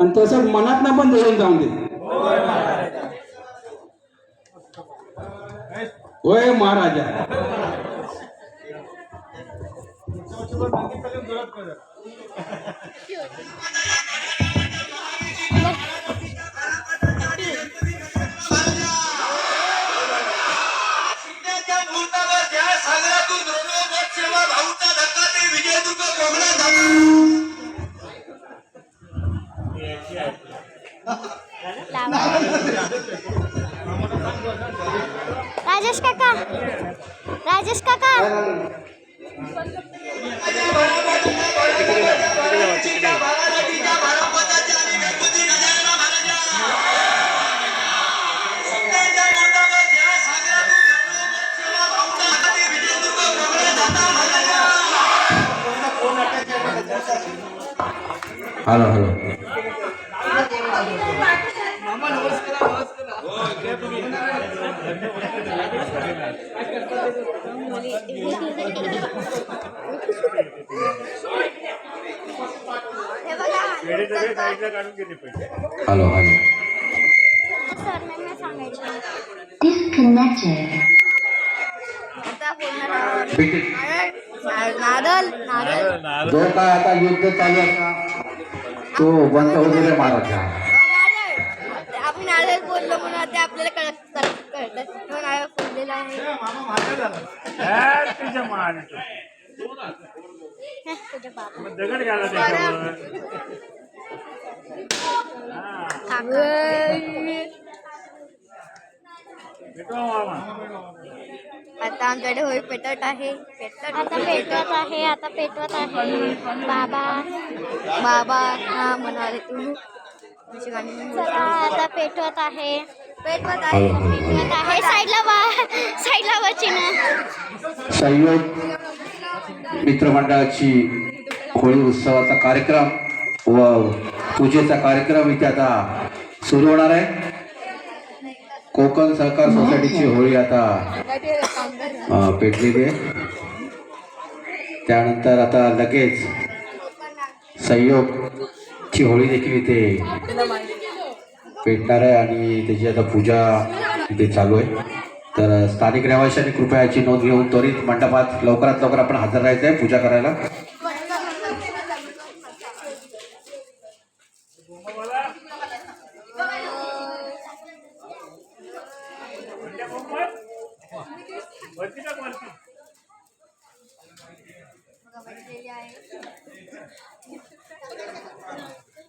आणि तसंच मनातनं पण धरून जाऊन दे. होय महाराजा. राजेश काका, राजेश काका, हॅलो हॅलो. Hello hello. जो काय आता युद्ध चालू आहे तो बंद होऊ दे महाराजा. आपण नारळ बोललो म्हणून ते आपल्याला कळतं तो नारळ फोडलेला आहे. तुझ्या बाबा दगड घाला त्याच्यावर. आता आमच्याकडे होळी पेटवत आहे. आता पेटवत आहे. आता पेटवत आहे. बाबा बाबा हा म्हणाले तू. चला आता पेटवत आहे. पेटवत आहे. पेटवत आहे. साईडला वचिना. सहयोग मित्रमंडळाची होळी उत्सवाचा कार्यक्रम व पूजेचा कार्यक्रम इथे आता सुरू होणार आहे. कोकण सहकार सोसायटीची होळी आता पेटलेली आहे. त्यानंतर आता लगेच सहयोगची होळी देखील इथे पेटणार आहे आणि त्याची आता पूजा इथे चालू आहे. तर स्थानिक रहिवाशांनी कृपया याची नोंद घेऊन त्वरित मंडपात लवकरात लवकर आपण हजर राहायचं आहे पूजा करायला.